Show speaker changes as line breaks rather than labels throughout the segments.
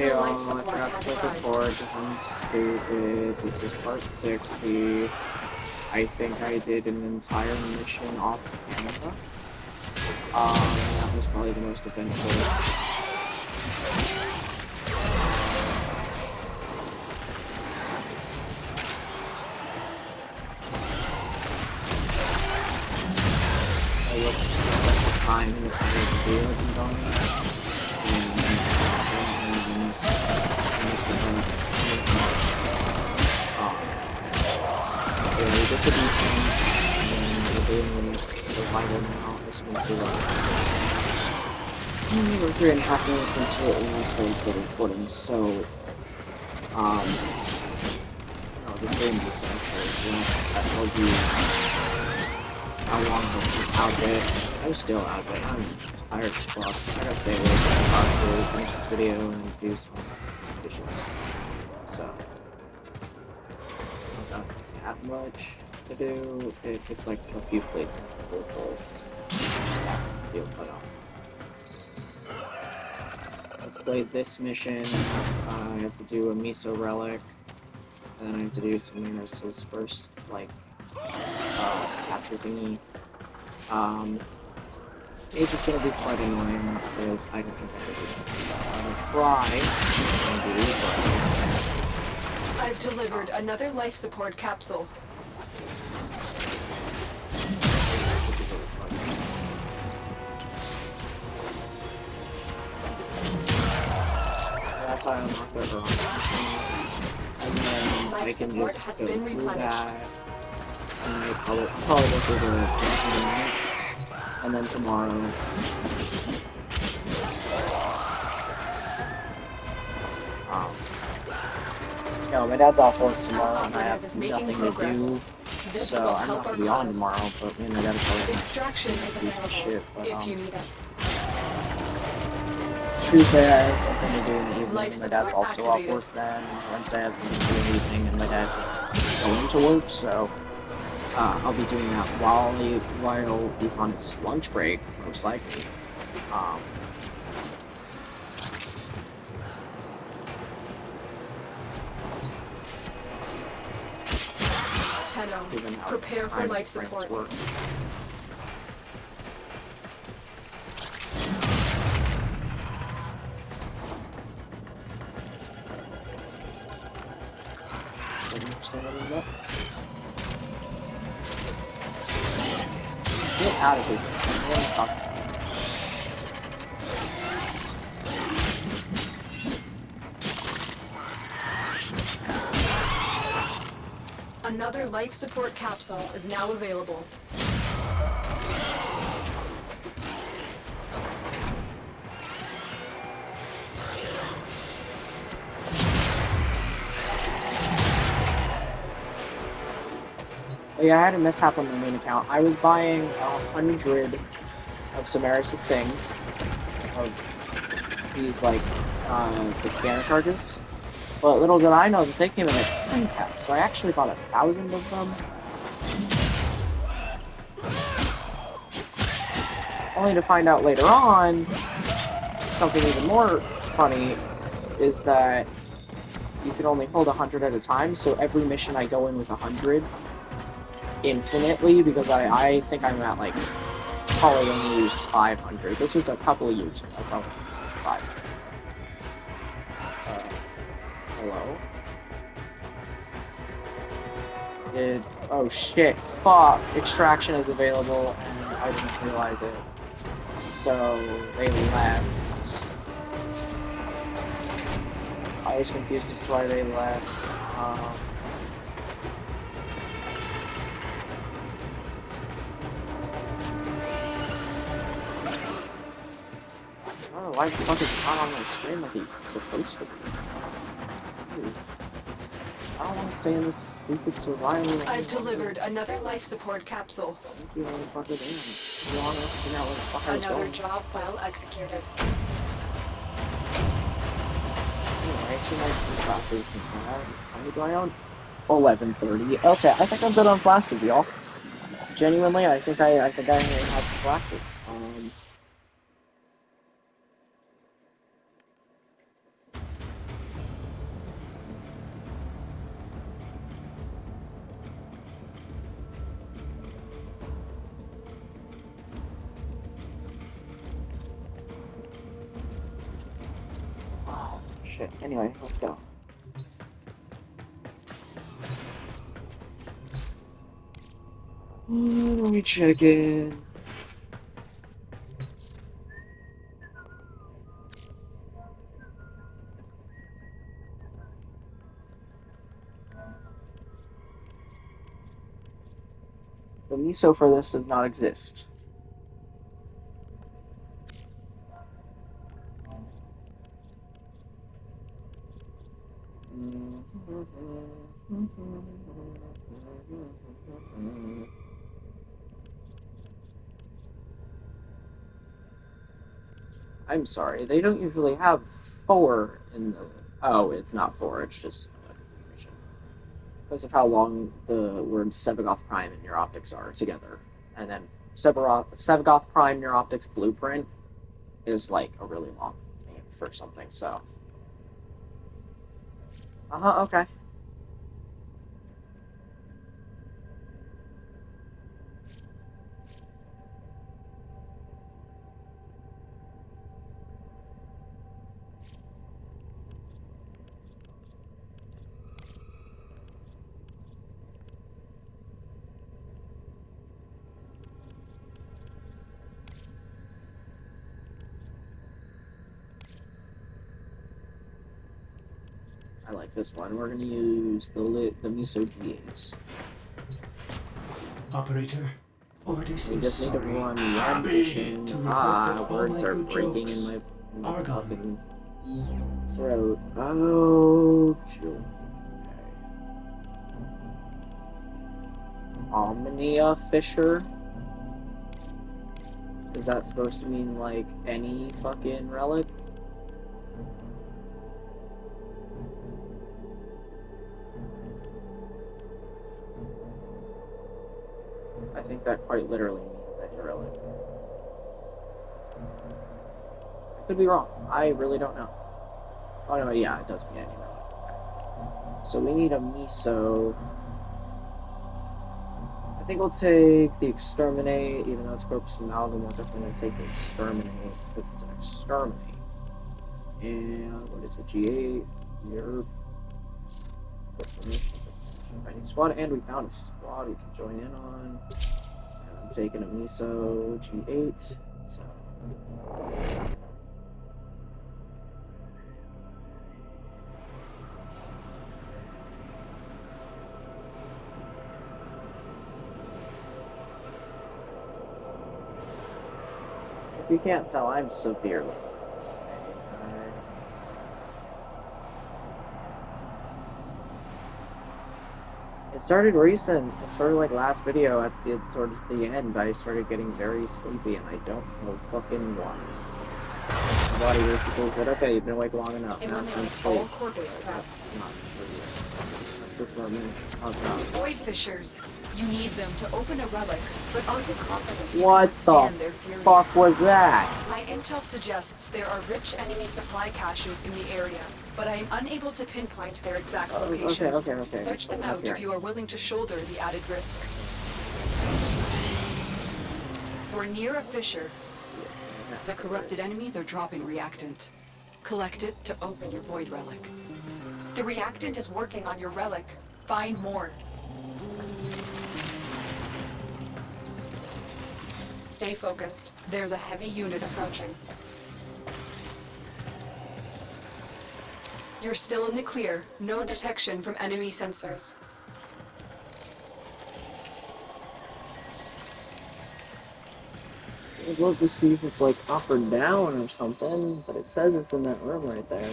Hey
Your
all,
life
I
supply
forgot to
has
click
arrived.
record because I'm stupid. This is part 60. I think I did an entire mission off camera. That was probably the most eventful. I looked at the time and the video had been going. Yeah, we did the defense, and we're doing this survival now. This one's survival. We're 3.5 minutes into it, and I started recording, so, no, this game is actually, so that tells you how long I'm out of it. I'm still out of it. I'm tired as fuck. I gotta stay awake and possibly finish this video and do some dishes. So, I don't have much to do. It's like a few plates and a couple of bowls. Deal cut off. Let's play this mission. I have to do a miso relic, and then I have to do some Minos' first, like, capture thingy. It's just gonna be quite annoying because I don't think I can do that. So I'm gonna try and do, but
I've delivered another life support capsule.
that's why I'm not good wrong. And then I can just go through that. Tonight, I'll probably go through the tonight, and then tomorrow. No, my dad's off work tomorrow, and I have nothing to do, so I'm not gonna be on tomorrow. But me and my dad are probably
Extraction is available
shit. But
if you need it.
Tuesday I have something to do in the evening. My dad's also off work then. Wednesday I have something to do in the evening, and my dad is going to work, so I'll be doing that while he's on his lunch break, most likely.
Tenno, prepare for life support.
Get out of here.
Another life support capsule is now available.
Yeah, I had a mishap on the main account. I was buying 100 of Samaris' things, of these, like, the scanner charges. But little did I know that they came in at 10 caps, so I actually bought 1,000 of them. Only to find out later on, something even more funny is that you can only hold 100 at a time, so every mission I go in with 100 infinitely, because I think I'm at, like, probably only used 500. This was a couple of years ago. I probably used like 500. Hello? Oh shit, fuck, extraction is available, and I didn't realize it. So, they left. I was confused as to why they left. Oh, why the fuck is it not on my screen like it's supposed to be? Dude, I don't want to stay in this stupid survival.
I've delivered another life support capsule.
Thank you, motherfucker, damn. You long enough to figure out where the fuck I was
Another
going.
job well executed.
Anyway, 2 nights classes. How many do I own? 11:30. Okay, I think I'm good on plastic, y'all. Genuinely, I think I have some plastics. shit. Anyway, let's go. Let me check in. The miso for this does not exist. I'm sorry, they don't usually have 4 in the... Oh, it's not 4, it's just continuation. Because of how long the words Sevagoth Prime and Neuroptics are together. And then Sevagoth Prime Neuroptics Blueprint is like a really long name for something, so... okay. I like this one. We're gonna use the miso G8s.
Operator, Ordis
We
is
just need to
sorry.
run one
Happy
mission.
to report that all
Words
my
are
good
breaking
jokes
in my
are gone.
fucking throat. Oh, joke. Okay. Omnia Fisher? Is that supposed to mean, like, any fucking relic? I think that quite literally means any relic. I could be wrong. I really don't know. Oh no, yeah, it does mean any relic. Okay. So we need a miso. I think we'll take the Exterminate, even though it's Corpus Amalgam, we're definitely going to take the Exterminate, because it's an Exterminate. And what is it, G8? Your mission, fighting squad, and we found a squad we can join in on. And I'm taking a miso G8, so... If you can't tell, I'm severely today. It started recent. It started like last video towards the end. I started getting very sleepy, and I don't know fucking why. My body basically said, "Okay, you've been awake long enough. Now it's time to sleep." That's not true. Not true for me. Oh god.
Void fissures. You need them to open a relic, but are you confident you
What
can withstand their
the
fury?
fuck was that?
My intel suggests there are rich enemy supply caches in the area, but I am unable to pinpoint their exact location.
Okay.
Search them out if you are willing to shoulder the added risk. We're near a fissure. The corrupted enemies are dropping reactant. Collect it to open your void relic. The reactant is working on your relic. Find more. Stay focused. There's a heavy unit approaching. You're still in the clear. No detection from enemy sensors.
I'd love to see if it's like up or down or something, but it says it's in that room right there.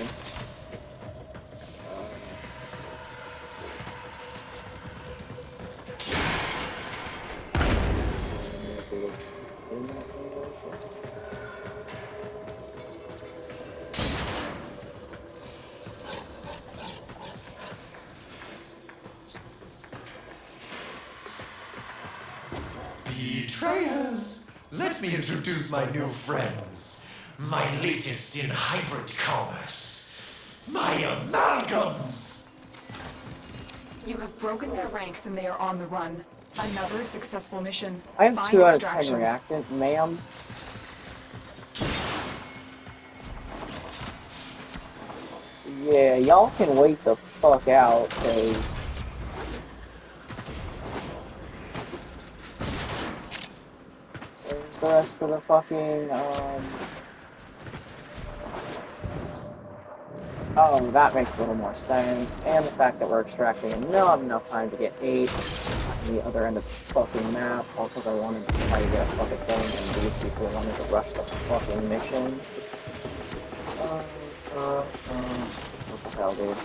Betrayers! Let me introduce my new friends. My latest in hybrid commerce. My amalgams!
You have broken their ranks and they are on the run. Another successful mission.
I have
Find
2 out of 10
extraction.
reactant, ma'am. Yeah, y'all can wait the fuck out, cause... Where's the rest of the fucking, Oh, that makes a little more sense. And the fact that we're extracting and not enough time to get 8 on the other end of the fucking map, all because I wanted to try to get a fucking thing, and these people wanted to rush the fucking mission. What the hell, dude?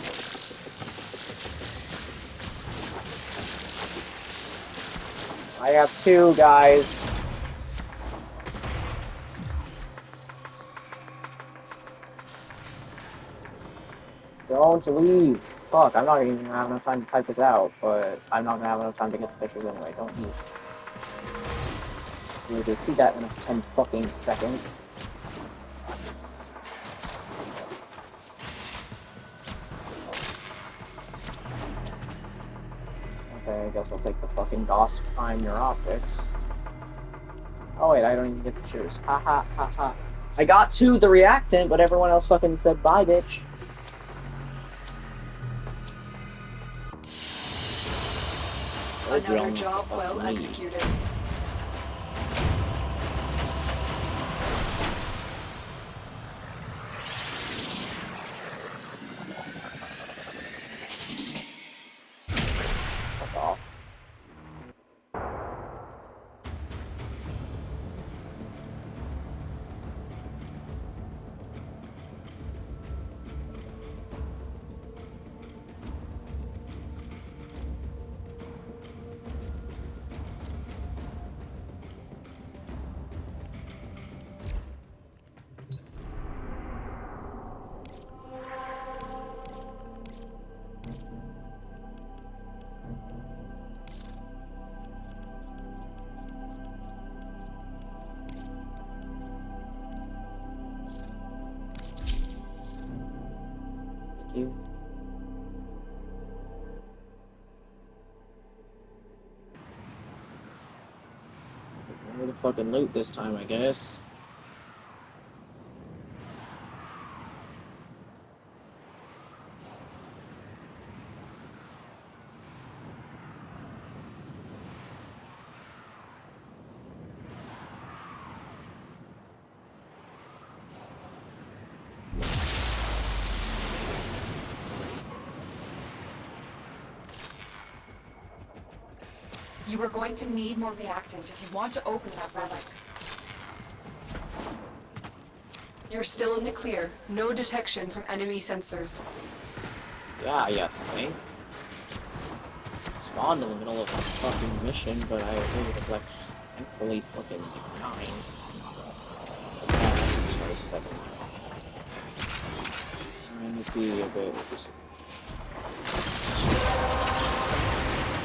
I have 2, guys. Don't leave. Fuck, I'm not even gonna have enough time to type this out, but I'm not gonna have enough time to get the pictures anyway. Don't leave. You'll just see that in the next 10 fucking seconds. Okay, I guess I'll take the fucking DOS Prime Your Optics. Oh wait, I don't even get to choose. Ha ha ha ha. I got to the reactant, but everyone else fucking said bye, bitch.
Another job well executed.
Fuck off. You. Where the fucking loot this time, I guess.
You are going to need more reactant if you want to open that relic. You're still in the clear. No detection from enemy sensors.
Yeah, you think? Spawned in the middle of a fucking mission, but I was able to collect, thankfully, fucking 9. Sorry, 7. 9 would be a bit...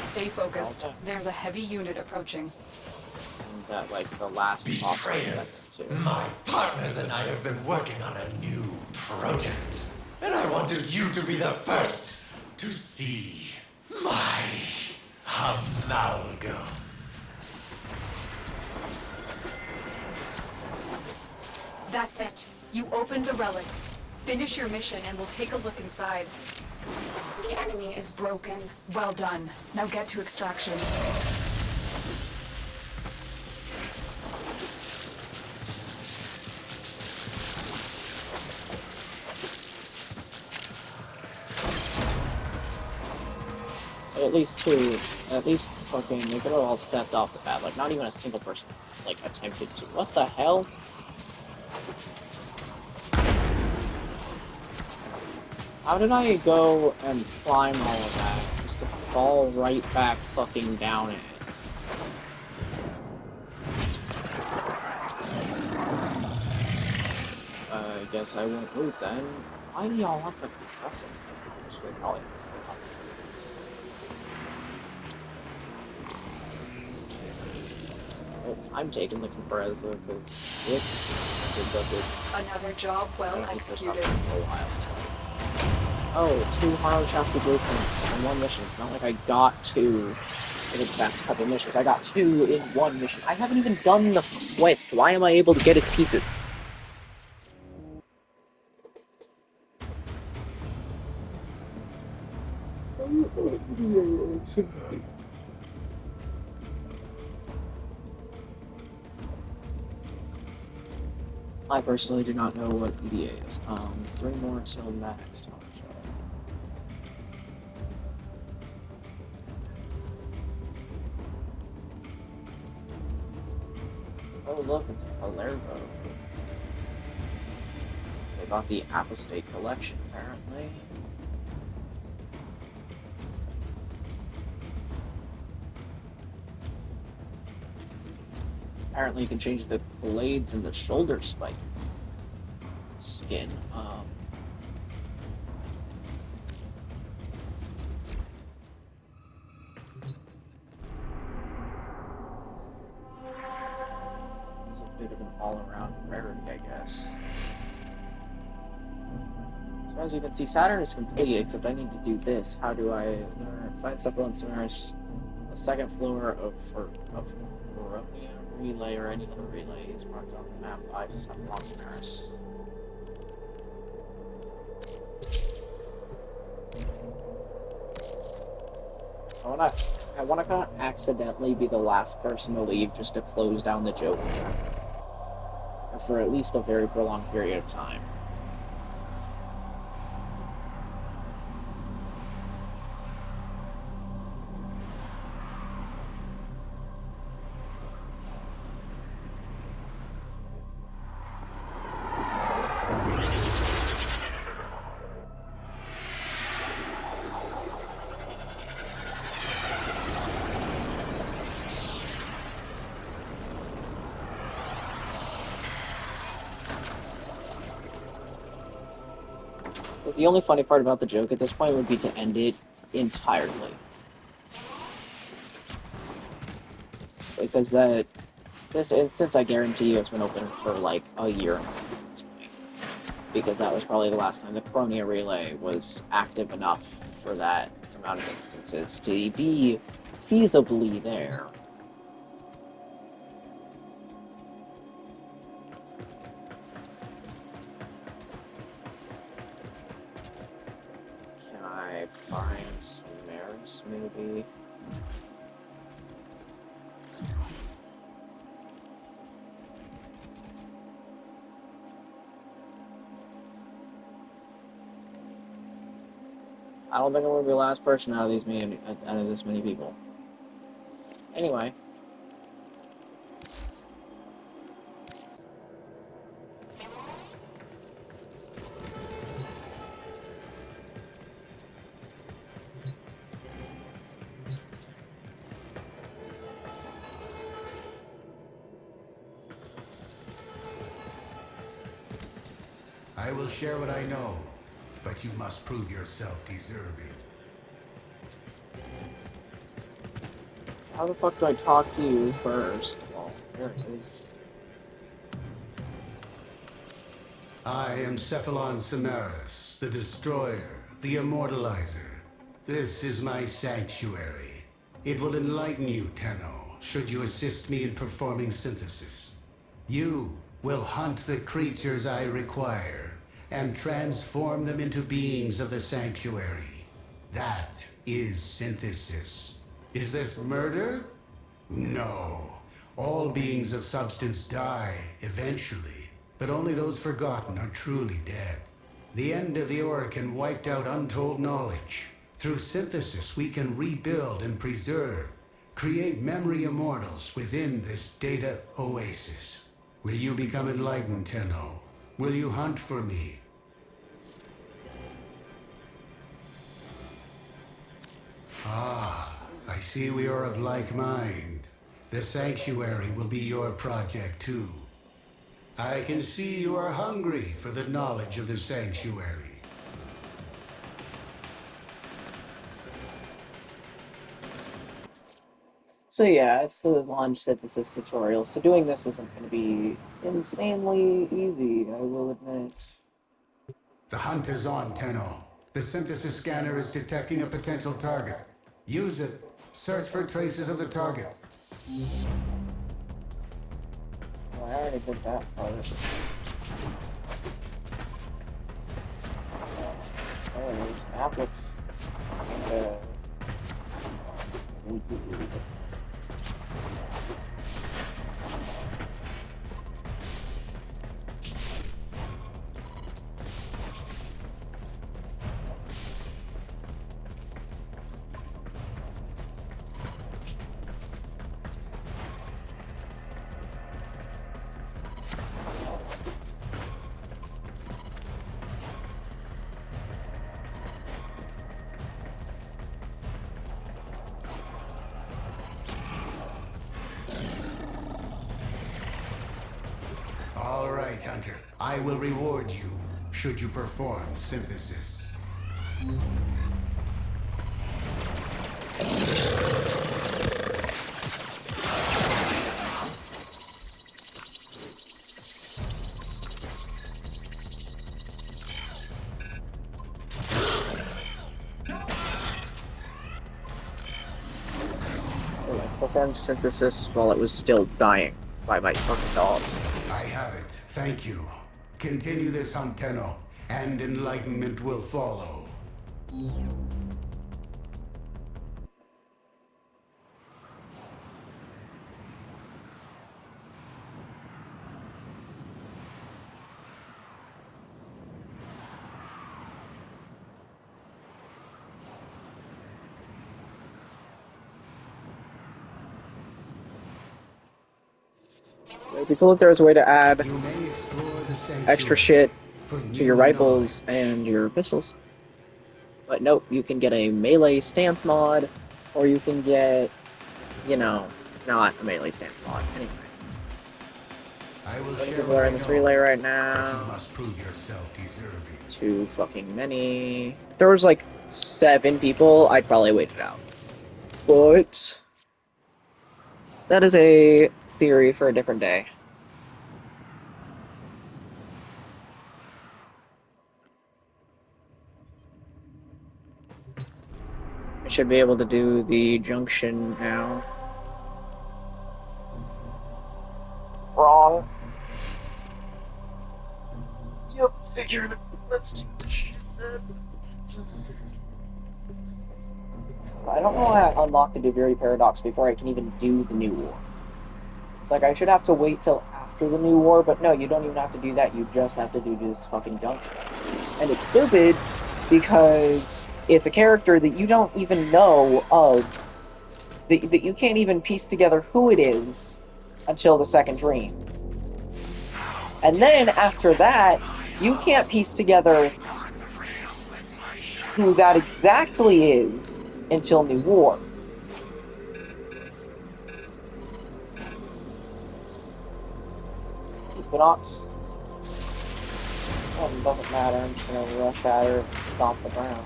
Stay focused. There's a heavy unit approaching.
And that, like, the last possible
Betrayers,
second, too.
my partners and I have been working on a new project. And I wanted you to be the first to see my amalgams.
That's it. You opened the relic. Finish your mission and we'll take a look inside. The enemy is broken. Well done. Now get to extraction.
At least fucking, they could have all stepped off the bat. Like, not even a single person, like, attempted to. What the hell? How did I go and climb all of that just to fall right back fucking down it? I guess I won't loot then. Why do y'all want to be pressing? Actually, probably because I want this. I'm taking the compressor because it's
Another job well executed.
For a while, so. Oh, 2 Harrow Chassis blueprints in 1 mission. It's not like I got 2 in the past couple missions. I got 2 in 1 mission. I haven't even done the quest. Why am I able to get his pieces? I personally do not know what EDA is. 3 more till next. Oh look, it's a Palermo. They got the Apostate collection, apparently. Apparently you can change the blades and the shoulder spike skin. It's a bit of an all-around rarity, I guess. So as you can see, Saturn is complete, except I need to do this. How do I find Cephalon Solaris? The second floor of Barovia relay or any other relay is marked on the map by Cephalon Solaris. I wanna kind of accidentally be the last person to leave just to close down the joke for at least a very prolonged period of time. Because the only funny part about the joke at this point would be to end it entirely. Because this instance, I guarantee you, has been open for like a year and a half at this point. Because that was probably the last time the Chronia Relay was active enough for that amount of instances to be feasibly there. Can I find some mares, maybe? I don't think I'm gonna be the last person out of this many people. Anyway.
I will share what I know, but you must prove yourself deserving.
How the fuck do I talk to you first? Well, there it is.
I am Cephalon Solaris, the Destroyer, the Immortalizer. This is my sanctuary. It will enlighten you, Tenno, should you assist me in performing synthesis. You will hunt the creatures I require and transform them into beings of the sanctuary. That is synthesis. Is this murder? No. All beings of substance die eventually, but only those forgotten are truly dead. The end of the Orokin wiped out untold knowledge. Through synthesis, we can rebuild and preserve, create memory immortals within this data oasis. Will you become enlightened, Tenno? Will you hunt for me? Ah, I see we are of like mind. The sanctuary will be your project too. I can see you are hungry for the knowledge of the sanctuary.
So yeah, it's the launch synthesis tutorial. So doing this isn't going to be insanely easy, I will admit.
The hunt is on, Tenno. The synthesis scanner is detecting a potential target. Use it. Search for traces of the target.
Well, I already did that part. Oh, this map looks
All right, Hunter. I will reward you should you perform synthesis.
Performed synthesis while it was still dying by my fucking dogs.
I have it. Thank you. Continue this, Tenno, and enlightenment will follow.
It'd be cool if there was a way to add
You may explore the sanctuary
extra shit
for
to your
new
rifles
knowledge.
and your pistols. But nope, you can get a melee stance mod, or you can get, you know, not a melee stance mod. Anyway,
I will
many
share
people
what
are
I
in this
know,
relay right
but
now.
you must prove yourself deserving.
Too fucking many. If there was like 7 people, I'd probably wait it out. But that is a theory for a different day. I should be able to do the junction now. Wrong. Yep, figured it. Let's do this shit then. I don't know why I unlocked the Deviri Paradox before I can even do the New War. It's like I should have to wait till after the New War, but no, you don't even have to do that. You just have to do this fucking junction. And it's stupid because it's a character that you don't even know of, that you can't even piece together who it is until the second dream. And then after that, you can't piece together who that exactly is until New War. Equinox. Well, it doesn't matter. I'm just gonna rush at her and stomp the ground.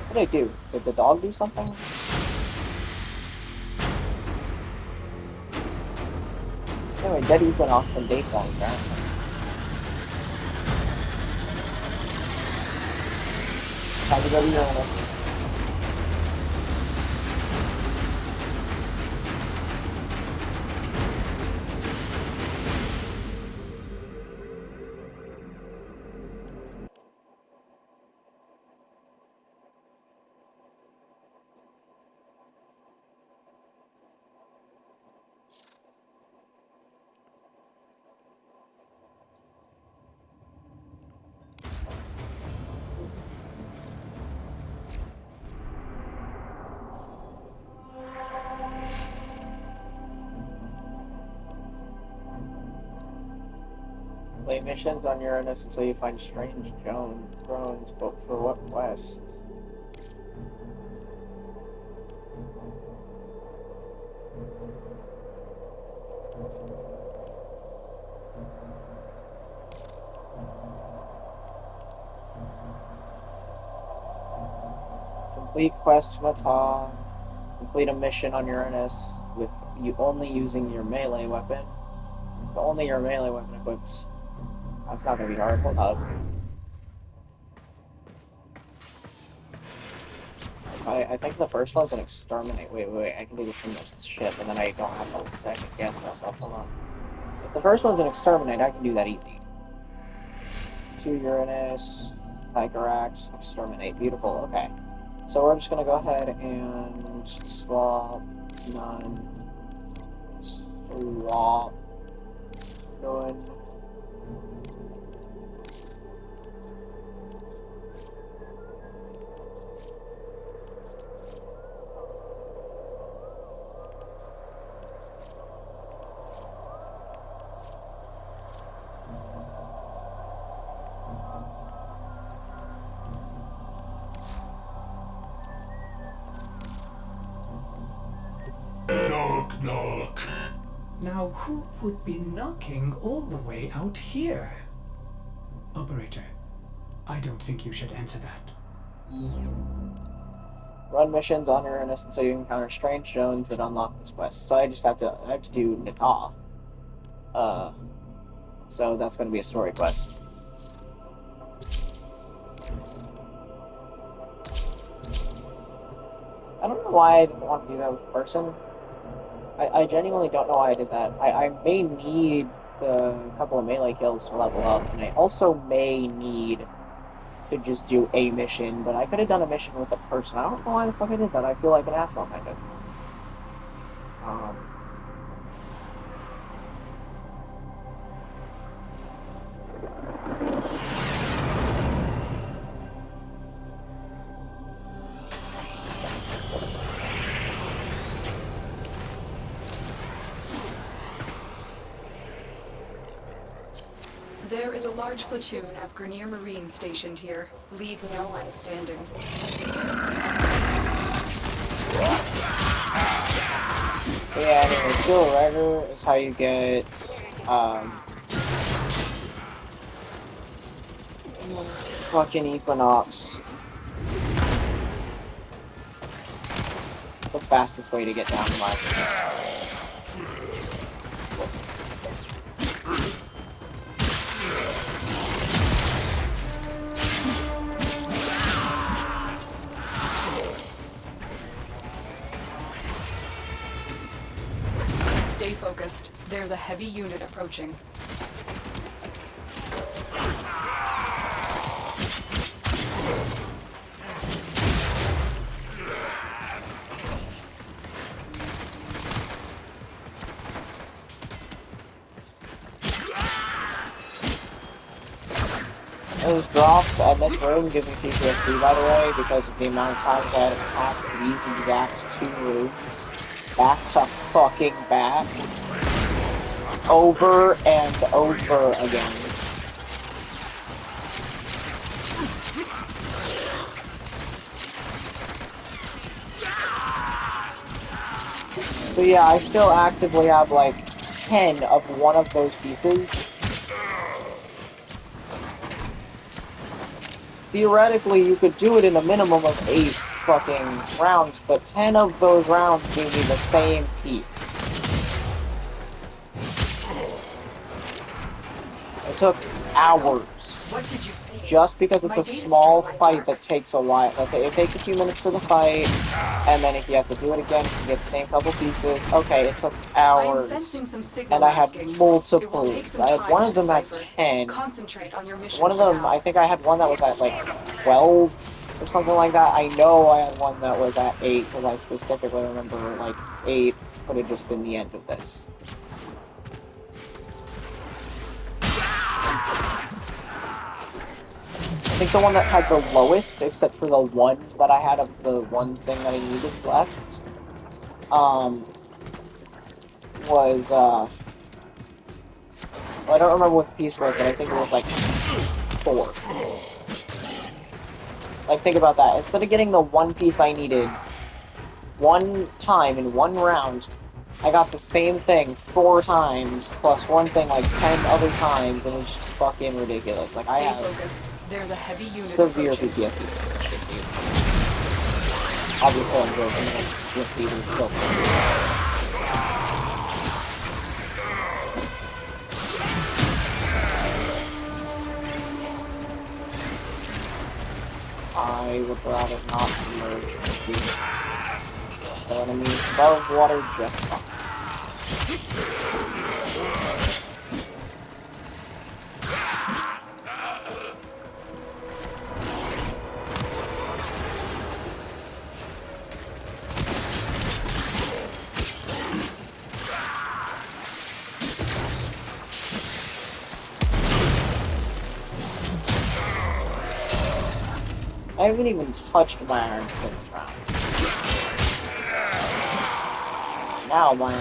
What did I do? Did the dog do something? Anyway, dead Equinox and Daythorn, apparently. Time to go to Uranus. Play missions on Uranus until you find strange drones, but for what quest? Complete quest Mata. Complete a mission on Uranus with you only using your melee weapon. But only your melee weapon equipped. That's not gonna be hard. Hold up. So I think the first one's an exterminate. Wait. I can do this from this ship, and then I don't have to second guess myself. Hold on. If the first one's an exterminate, I can do that easy. 2 Uranus, Tigerax, exterminate. Beautiful, okay. So we're just gonna go ahead and swap, none, swap, going.
Knock, knock.
Now, who would be knocking all the way out here? Operator, I don't think you should answer that.
Run missions on Uranus until you encounter strange zones that unlock this quest. So I have to do Nata. So that's gonna be a story quest. I don't know why I didn't want to do that with a person. I genuinely don't know why I did that. I may need a couple of melee kills to level up, and I also may need to just do a mission, but I could have done a mission with a person. I don't know why the fuck I did that. I feel like an asshole, kind of.
There is a large platoon of Grenier Marines stationed here. Leave no one standing.
Yeah, anyway, Steel Rigger is how you get, fucking Equinox. The fastest way to get down to my...
Stay focused. There's a heavy unit approaching.
Those drops and this room give me PTSD, by the way, because of the amount of times I had to pass these exact 2 rooms back to fucking back over and over again. So yeah, I still actively have like 10 of one of those pieces. Theoretically, you could do it in a minimum of 8 fucking rounds, but 10 of those rounds gave me the same piece. It took hours.
What did you see?
Just because it's a small fight that takes a while. Let's say it takes a few minutes for the fight, and then if you have to do it again, you get the same couple pieces. Okay, it took hours. And I had multiples. I had one of them at 10. One of them, I think I had one that was at like 12 or something like that. I know I had one that was at 8 because I specifically remember like 8 could have just been the end of this. I think the one that had the lowest, except for the one that I had of the one thing that I needed left, was, well, I don't remember what the piece was, but I think it was like 4. Like, think about that. Instead of getting the one piece I needed one time in one round, I got the same thing 4 times, plus one thing like 10 other times, and it's just fucking ridiculous. Like, I have
There's a heavy unit
severe
approaching.
PTSD. Obviously, I'm joking. PTSD is still I would rather not submerge the enemies above water just fine. I haven't even touched my iron skin this round. Now my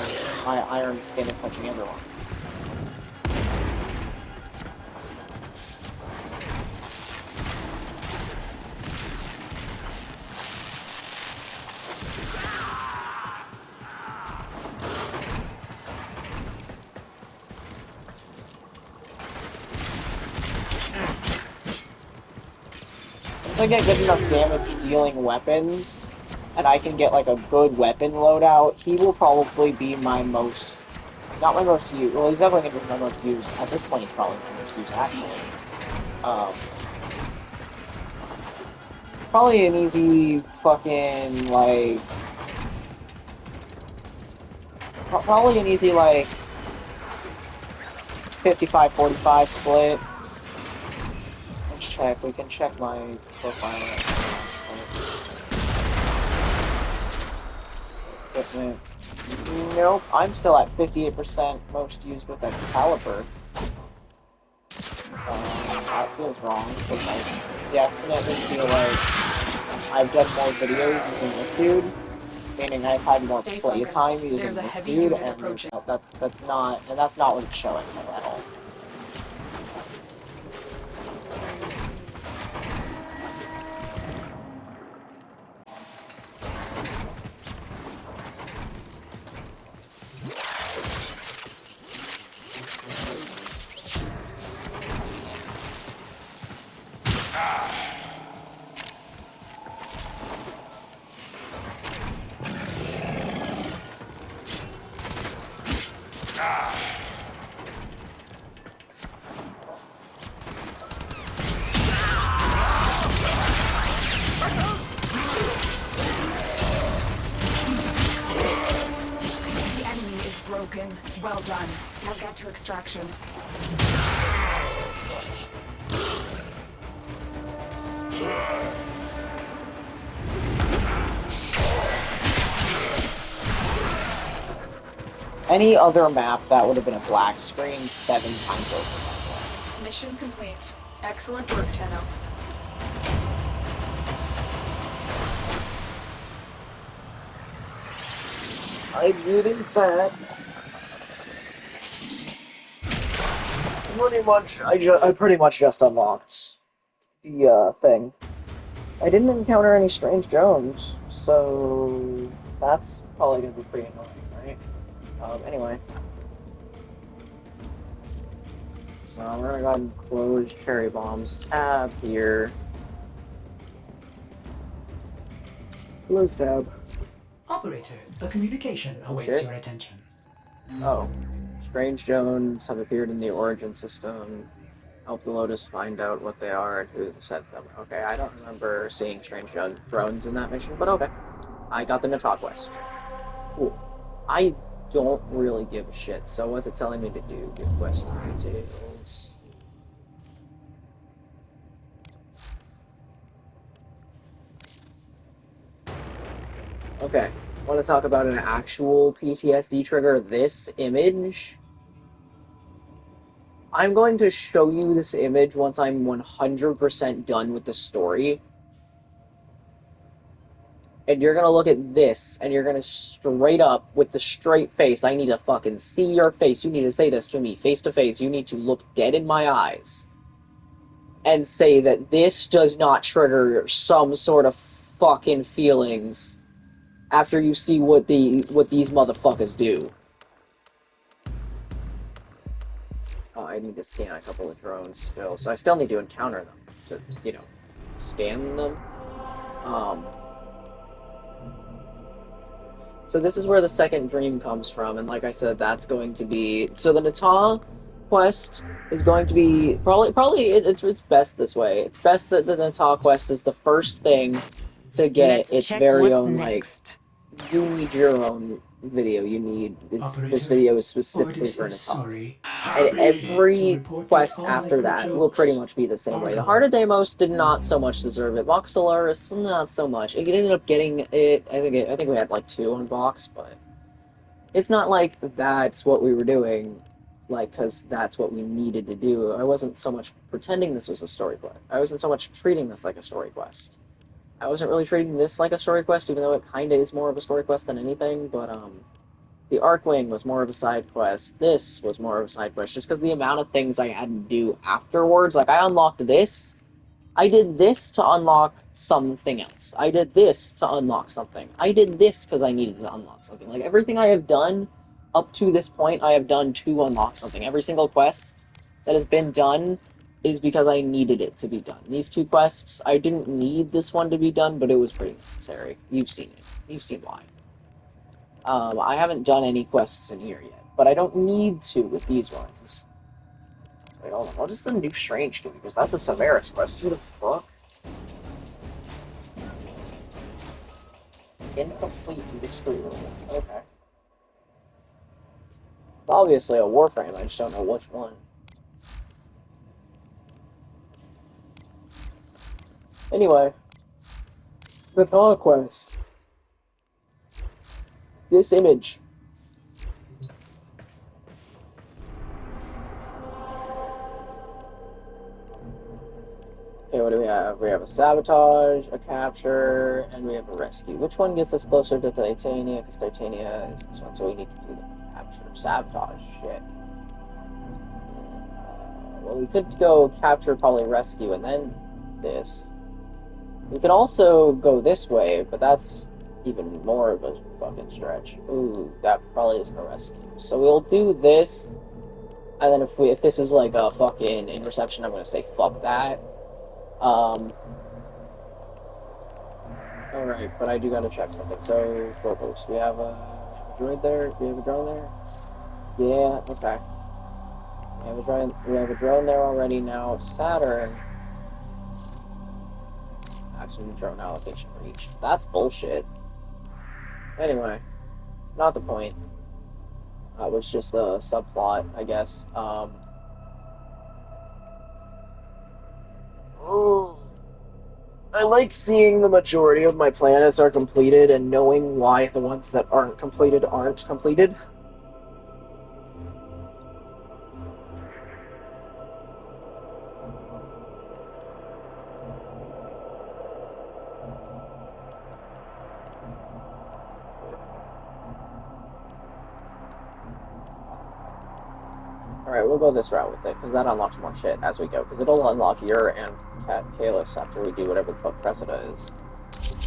iron skin is touching everyone. If I get good enough damage dealing weapons, and I can get like a good weapon loadout, he will probably be my most, not my most used, well he's definitely going to be my most used, at this point he's probably my most used actually. Probably an easy fucking like, probably an easy like 55-45 split. Let's check, we can check my profile. Equipment. Nope, I'm still at 58% most used with Excalibur. That feels wrong, because I definitely feel like I've done more videos using this dude, meaning I've had more play time using this dude, and that's not what it's showing at all.
Broken. Well done. Now get to extraction.
Any other map, that would have been a black screen 7 times over.
Mission complete. Excellent work, Tenno.
I did in fact. I pretty much just unlocked the thing. I didn't encounter any strange drones, so that's probably gonna be pretty annoying, right? Anyway. So we're gonna go ahead and close Cherry Bomb's tab here. Close tab.
Operator, a communication awaits your attention.
Oh. Strange drones have appeared in the origin system. Help the Lotus find out what they are and who sent them. Okay, I don't remember seeing strange drones in that mission, but okay. I got the Natal quest. Cool. I don't really give a shit, so what's it telling me to do? Give quest details. Okay. Want to talk about an actual PTSD trigger? This image? I'm going to show you this image once I'm 100% done with the story. And you're gonna look at this, and you're gonna straight up, with the straight face, I need to fucking see your face, you need to say this to me, face to face, you need to look dead in my eyes, and say that this does not trigger some sort of fucking feelings after you see what these motherfuckers do. Oh, I need to scan a couple of drones still, so I still need to encounter them, to, you know, scan them. So this is where the second dream comes from, and like I said, that's going to be... So the Natal quest is going to be... Probably it's best this way. It's best that the Natal quest is the first thing to get its very own, next. Like... You need your own video. You need... This video is specifically for Natal. And every quest after that will pretty much be the same way. The Heart of Deimos did not so much deserve it. Vox Solaris, not so much. It ended up getting it. I think we had like 2 on Vox, but it's not like that's what we were doing, like, because that's what we needed to do. I wasn't so much pretending this was a story quest. I wasn't so much treating this like a story quest. I wasn't really treating this like a story quest, even though it kinda is more of a story quest than anything, but, the Arcwing was more of a side quest. This was more of a side quest, just because the amount of things I had to do afterwards. Like, I unlocked this. I did this to unlock something else. I did this to unlock something. I did this because I needed to unlock something. Like, everything I have done up to this point, I have done to unlock something. Every single quest that has been done is because I needed it to be done. These two quests, I didn't need this one to be done, but it was pretty necessary. You've seen it. You've seen why. I haven't done any quests in here yet, but I don't need to with these ones. Wait, hold on. What is the new Strange Key? Because that's a Severus quest. Who the fuck? Incomplete mystery room. Okay. It's obviously a Warframe, I just don't know which one. Anyway. The Thaw quest. This image. Okay, what do we have? We have a sabotage, a capture, and we have a rescue. Which one gets us closer to Titania? Because Titania is this one, so we need to do the capture. Sabotage, shit. Well, we could go capture, probably rescue, and then this. We could also go this way, but that's even more of a fucking stretch. Ooh, that probably isn't a rescue. So we'll do this, and then if this is like a fucking interception, I'm gonna say fuck that. Alright, but I do gotta check something. So, photos. We have a droid there? Do we have a drone there? Yeah, okay. We have a drone there already now. Saturn. Maximum drone allocation reached. That's bullshit. Anyway, not the point. That was just a subplot, I guess. I like seeing the majority of my planets are completed and knowing why the ones that aren't completed aren't completed. Alright, we'll go this route with it, because that unlocks more shit as we go, because it'll unlock your and Kalis after we do whatever the fuck Cressida is.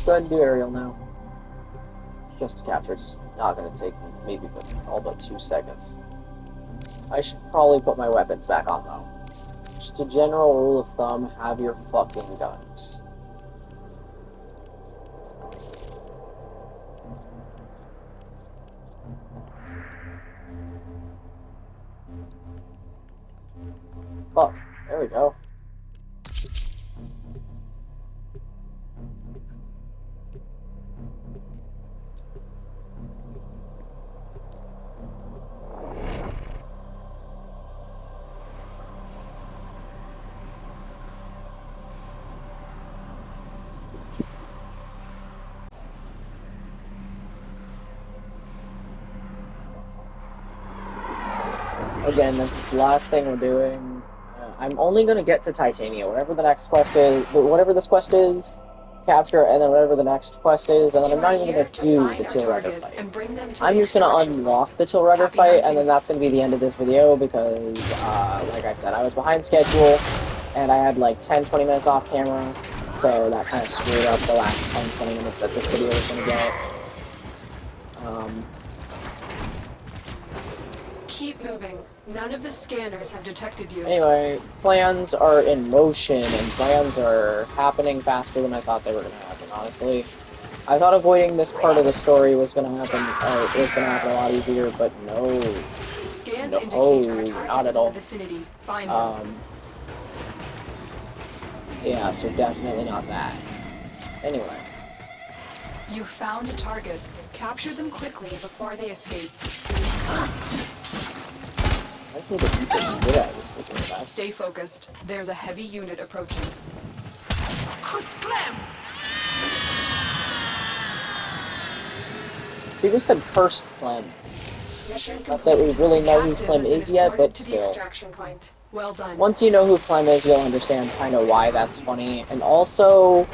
Go ahead and do aerial now. Just to capture, it's not going to take maybe all but 2 seconds. I should probably put my weapons back on, though. Just a general rule of thumb, have your fucking guns. Fuck, there we go. Again, this is the last thing we're doing. I'm only going to get to Titania. Whatever the next quest is, whatever this quest is, capture, and then whatever the next quest is, and then I'm not even going to do the Tilrugger fight. I'm just going to unlock the Tilrugger fight, and then that's going to be the end of this video, because, like I said, I was behind schedule, and I had like 10-20 minutes off camera, so that kind of screwed up the last 10-20 minutes that this video was going to get.
Keep moving. None of the scanners have detected you.
Anyway, plans are in motion, and plans are happening faster than I thought they were going to happen, honestly. I thought avoiding this part of the story was going to happen, a lot easier, but no.
Scans
No,
indicate our
not
target
at
is in
all.
the vicinity. Find them.
Yeah, so definitely not that. Anyway.
You found a target. Capture them quickly before they escape.
I think the people who did that is really fast.
Stay focused. There's a heavy unit approaching.
She just said cursed Clem.
Mission
Not that we really know who
Captive
Clem
has been
is yet,
escorted
but
to the
still.
extraction point. Well done.
Once you know who Clem is, you'll understand kind of why that's funny. And also,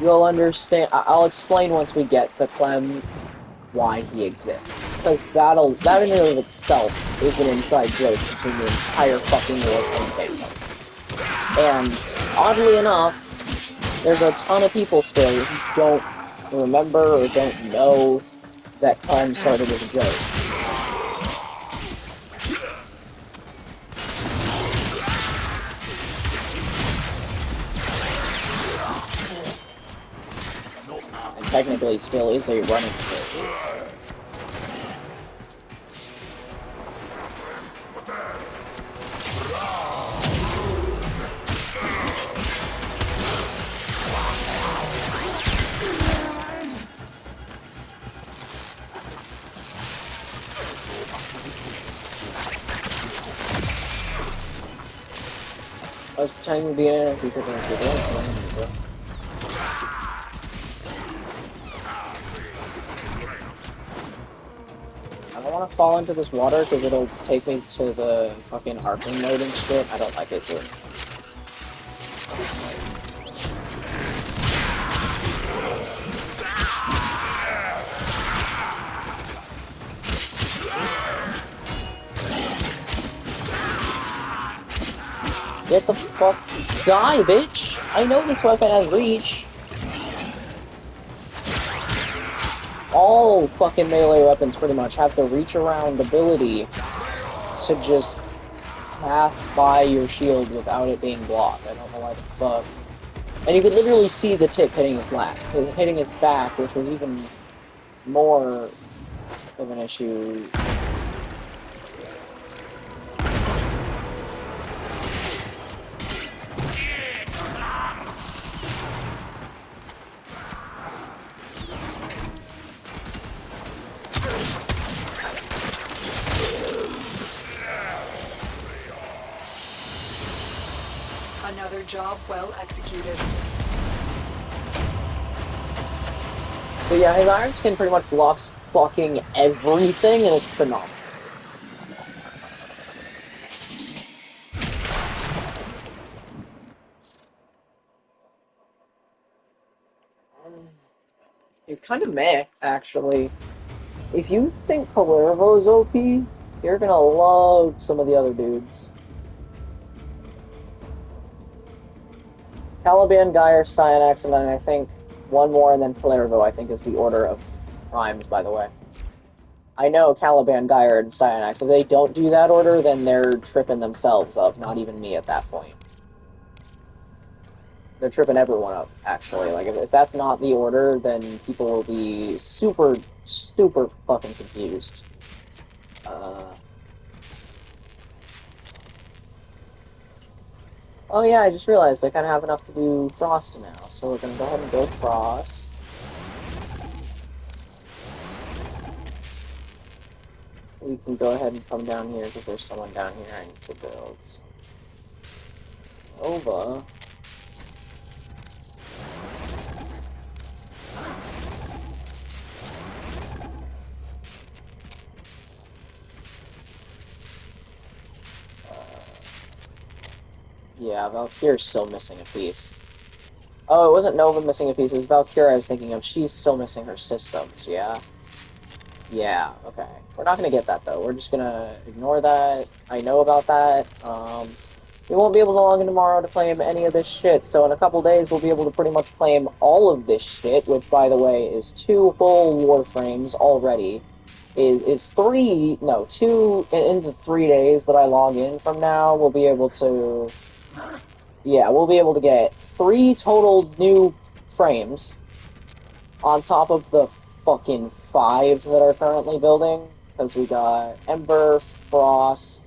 You'll understand. I'll explain once we get to Clem why he exists, because that in and of itself is an inside joke between the entire fucking Warframe kingdom. And oddly enough, there's a ton of people still who don't remember or don't know that Clem started as a joke. And technically still is a running joke. I was pretending to be in it because I was doing it. I don't want to fall into this water because it'll take me to the fucking harping mode and shit. I don't like it, dude. Get the fuck... Die, bitch! I know this weapon has reach. All fucking melee weapons pretty much have the reach around ability to just pass by your shield without it being blocked. I don't know why the fuck. And you could literally see the tip hitting his back, hitting his back, which was even more of an issue.
Another job well executed.
So yeah, his Iron Skin pretty much blocks fucking everything, and it's phenomenal. It's kind of meh, actually. If you think Palermo's OP, you're gonna love some of the other dudes. Caliban, Geyer, Styanax, and then I think one more, and then Palermo, I think, is the order of primes, by the way. I know Caliban, Geyer, and Styanax. If they don't do that order, then they're tripping themselves up, not even me at that point. They're tripping everyone up, actually. Like, if that's not the order, then people will be super, super fucking confused. Oh yeah, I just realized I kind of have enough to do Frost now, so we're going to go ahead and build Frost. We can go ahead and come down here, because there's someone down here I need to build. Nova. Yeah, Valkyrie's still missing a piece. Oh, it wasn't Nova missing a piece, it was Valkyrie I was thinking of. She's still missing her systems, yeah? Yeah, okay. We're not gonna get that, though. We're just gonna ignore that. I know about that. We won't be able to log in tomorrow to claim any of this shit, so in a couple days we'll be able to pretty much claim all of this shit, which, by the way, is 2 full Warframes already. Is 3... No, 2... In the 3 days that I log in from now, we'll be able to... Yeah, we'll be able to get 3 total new frames on top of the fucking 5 that are currently building, because we got Ember, Frost,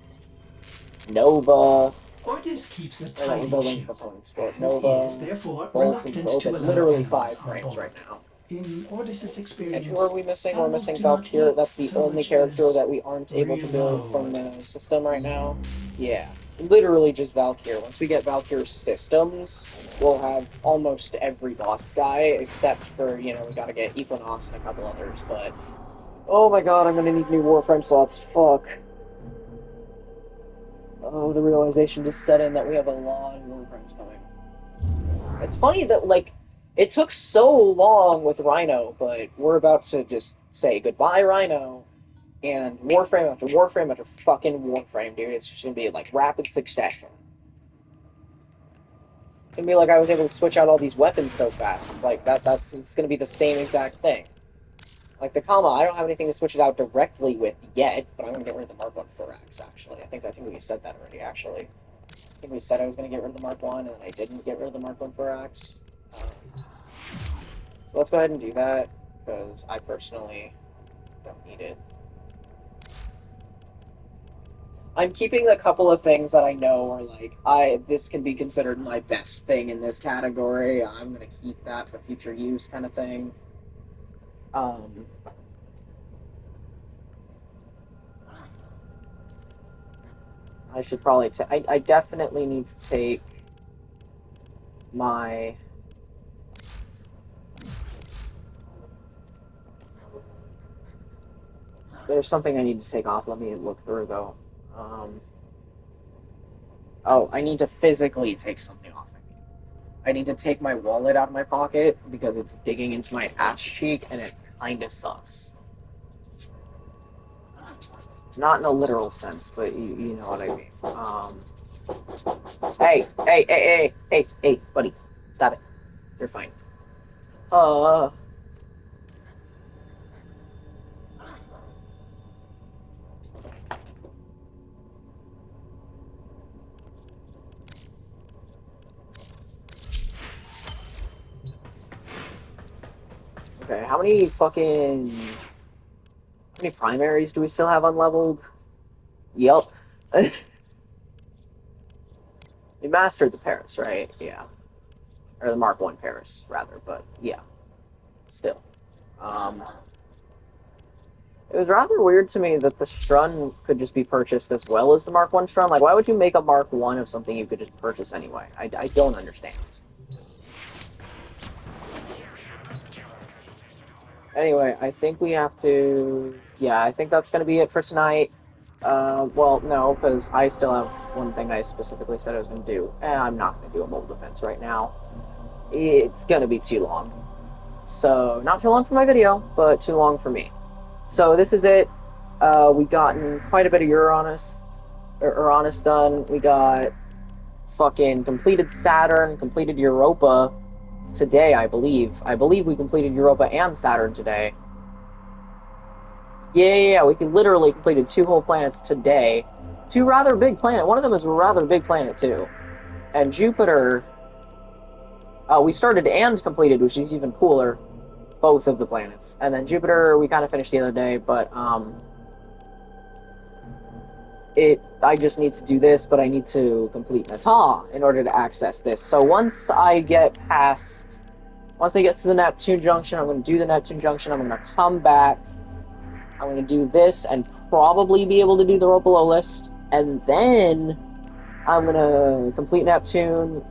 Nova.
Ordis keeps a
We're
tidy
building
ship,
components for
and
Nova,
he is therefore
Bolts, and
reluctant to
Open.
allow
Literally
enemies
5
on
frames
board.
right now.
In Ordis' experience,
And who are we missing? We're
animals
missing
do not
Valkyrie.
eat
That's the
so
only
much
character
as
that we aren't able to build from
reload.
the system right now. Yeah. Literally just Valkyrie. Once we get Valkyrie's systems, we'll have almost every boss guy, except for, you know, we gotta get Equinox and a couple others, but... Oh my god, I'm gonna need new Warframe slots. Fuck. Oh, the realization just set in that we have a lot of Warframes coming. It's funny that, like, It took so long with Rhino, but we're about to just say goodbye, Rhino, and Warframe after Warframe after fucking Warframe, dude. It's just gonna be like rapid succession. It's gonna be like I was able to switch out all these weapons so fast. It's like it's gonna be the same exact thing. Like the Kama, I don't have anything to switch it out directly with yet, but I'm gonna get rid of the Mark 1 Thorax, actually. I think we said that already, actually. I think we said I was gonna get rid of the Mark 1, and I didn't get rid of the Mark 1 Thorax. So let's go ahead and do that, because I personally don't need it. I'm keeping a couple of things that I know are like, this can be considered my best thing in this category. I'm gonna keep that for future use, kind of thing. Um, I should probably I definitely need to take my... There's something I need to take off. Let me look through, though. Oh, I need to physically take something off. I need to take my wallet out of my pocket because it's digging into my ass cheek, and it kind of sucks. Not in a literal sense, but you know what I mean. Hey, buddy. Stop it. You're fine. Uh... Okay, how many primaries do we still have unleveled? Yep. We mastered the Paris, right? Yeah. Or the Mark 1 Paris, rather, but yeah. Still. It was rather weird to me that the Strun could just be purchased as well as the Mark 1 Strun. Like, why would you make a Mark 1 of something you could just purchase anyway? I don't understand. Anyway, I think we have to... Yeah, I think that's going to be it for tonight. Well, no, because I still have one thing I specifically said I was going to do. I'm not going to do a mole defense right now. It's going to be too long. So, not too long for my video, but too long for me. So, this is it. We gotten quite a bit of Uranus done. We got fucking completed Saturn, completed Europa today, I believe. I believe we completed Europa and Saturn today. Yeah, we literally completed 2 whole planets today. 2 rather big planets. One of them is a rather big planet, too. And Jupiter, we started and completed, which is even cooler, both of the planets. And then Jupiter, we kind of finished the other day, but, I just need to do this, but I need to complete Nata in order to access this. So once I get to the Neptune Junction, I'm going to do the Neptune Junction, I'm going to come back, I'm going to do this, and probably be able to do the Ropalo list, and then I'm going to complete Neptune,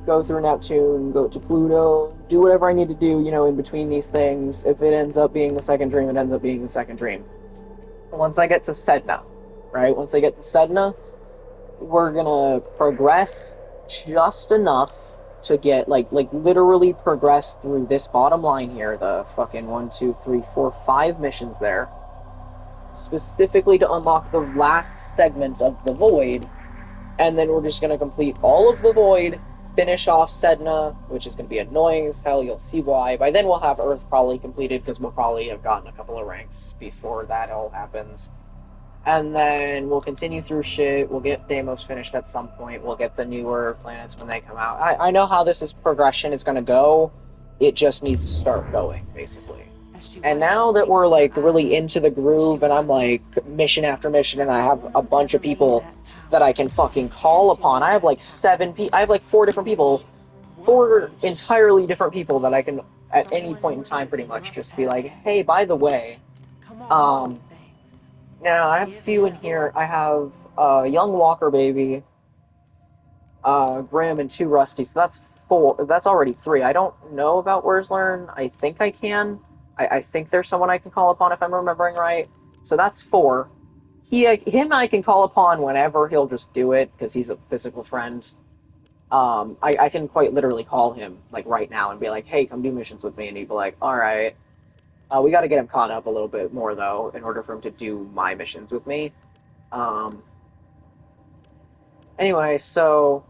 go through Neptune, go to Pluto, do whatever I need to do, in between these things. If it ends up being the second dream, it ends up being the second dream. Once I get to Sedna, right? Once I get to Sedna, we're gonna progress just enough to get, like literally progress through this bottom line here, the fucking 1, 2, 3, 4, 5 missions there, specifically to unlock the last segment of the Void, and then we're just gonna complete all of the Void, finish off Sedna, which is gonna be annoying as hell, you'll see why. By then we'll have Earth probably completed, because we'll probably have gotten a couple of ranks before that all happens. And then we'll continue through shit. We'll get Deimos finished at some point. We'll get the newer planets when they come out. I know how progression is going to go. It just needs to start going, basically. And now that we're, like, really into the groove, and I'm, like, mission after mission, and I have a bunch of people that I can fucking call upon. I have, like, 4 different people. 4 entirely different people that I can, at any point in time, pretty much, just be like, hey, by the way, now, I have a few in here. I have Young Walker Baby, Grim, and 2 Rusty, so that's 4. That's already 3. I don't know about Where's Learn. I think I can. I think there's someone I can call upon if I'm remembering right. So that's 4. Him I can call upon whenever. He'll just do it, because he's a physical friend. I can quite literally call him like right now and be like, "Hey, come do missions with me," and he'd be like, "All right." We got to get him caught up a little bit more though, in order for him to do my missions with me. Um, anyway, so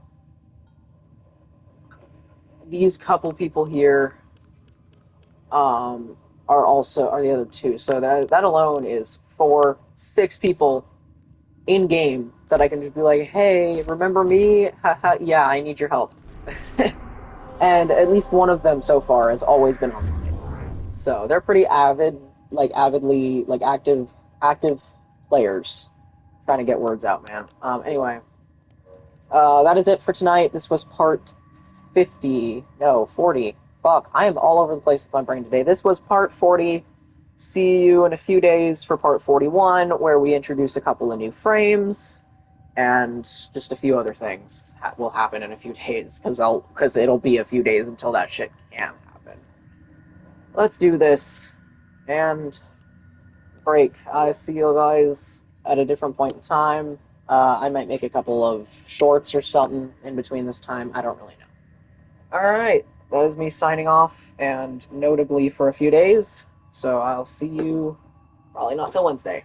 these couple people here are the other two. So that alone is 6 people in game that I can just be like, "Hey, remember me? Haha, yeah, I need your help." And at least one of them so far has always been online. So they're pretty avidly, like active players trying to get words out, man. Anyway, that is it for tonight. This was part 50. No, 40. Fuck, I am all over the place with my brain today. This was part 40. See you in a few days for part 41, where we introduce a couple of new frames and just a few other things will happen in a few days because it'll be a few days until that shit can happen. Let's do this and break. I see you guys at a different point in time. I might make a couple of shorts or something in between this time. I don't really know. All right, that is me signing off, and notably for a few days. So I'll see you probably not till Wednesday.